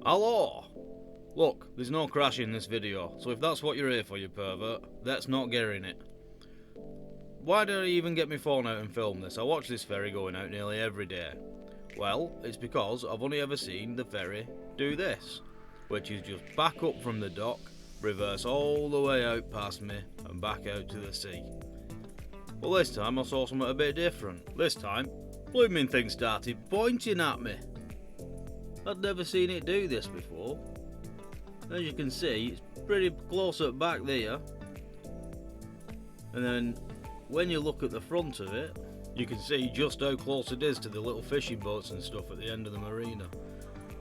Hello! Look, there's no crash in this video, so if that's what you're here for, you pervert, that's not getting it. Why did I even get my phone out and film this? I watch this ferry going out nearly every day. Well, it's because I've only ever seen the ferry do this, which is just back up from the dock, reverse all the way out past me, and back out to the sea. Well, this time I saw something a bit different. This time, blooming thing started pointing at me. I'd never seen it do this before. As you can see, it's pretty close up back there. And then, when you look at the front of it, you can see just how close it is to the little fishing boats and stuff at the end of the marina.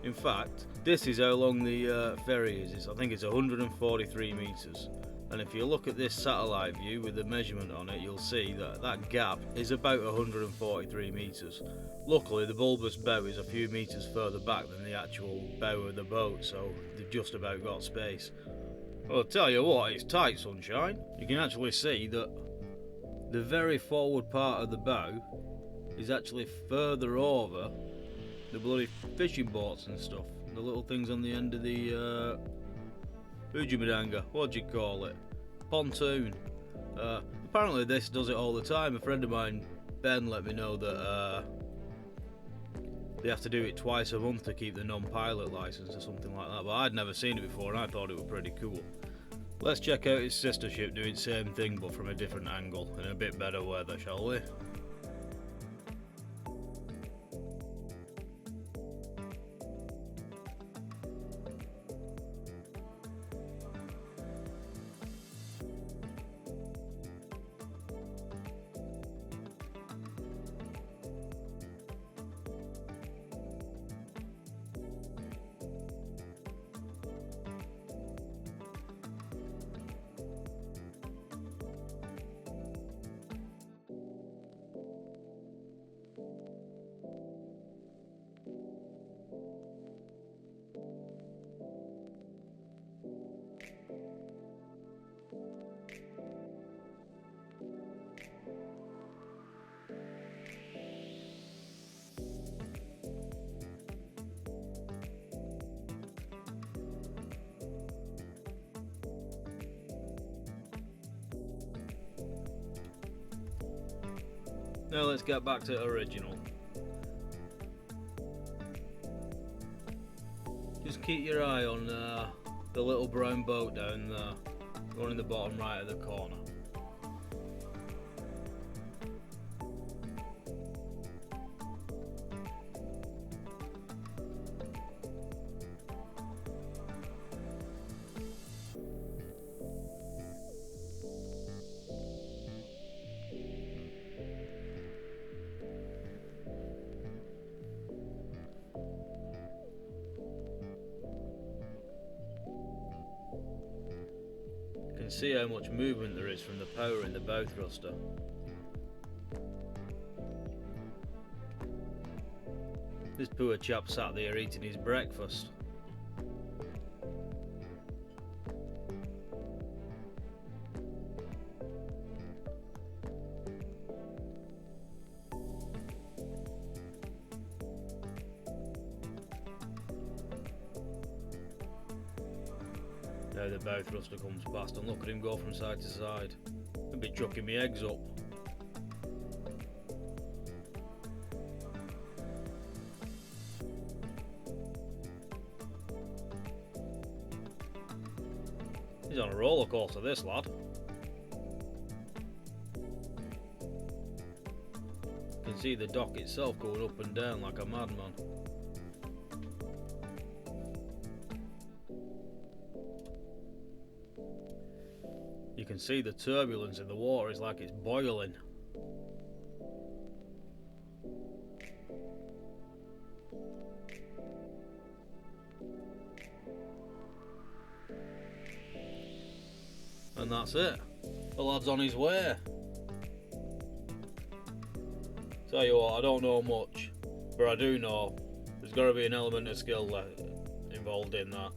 In fact, this is how long the ferry is. I think it's 143 metres. And if you look at this satellite view with the measurement on it, you'll see that that gap is about 143 metres. Luckily, the bulbous bow is a few metres further back than the actual bow of the boat, so they've just about got space. Well, I'll tell you what, it's tight, sunshine. You can actually see that the very forward part of the bow is actually further over the bloody fishing boats and stuff. The little things on the end of the Ujimadanga, what do you call it? Pontoon. Apparently this does it all the time. A friend of mine, Ben, let me know that they have to do it twice a month to keep the non-pilot license or something like that, but I'd never seen it before and I thought it was pretty cool. Let's check out his sister ship doing the same thing but from a different angle and a bit better weather, shall we? Now let's get back to original. Just keep your eye on the little brown boat down there, going in the bottom right of the corner. See how much movement there is from the power in the bow thruster. This poor chap sat there eating his breakfast. Now the bow thruster comes past and look at him go from side to side. I'd be chucking me eggs up. He's on a roller coaster, this lad. You can see the dock itself going up and down like a madman. You can see the turbulence in the water is like it's boiling. And that's it. The lad's on his way. Tell you what, I don't know much, but I do know there's got to be an element of skill involved in that.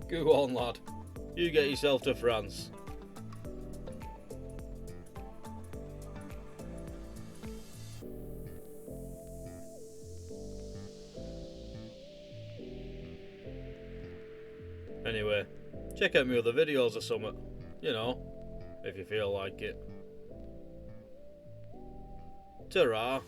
Go on, lad. You get yourself to France. Anyway, check out my other videos or something. You know, if you feel like it. Ta-ra.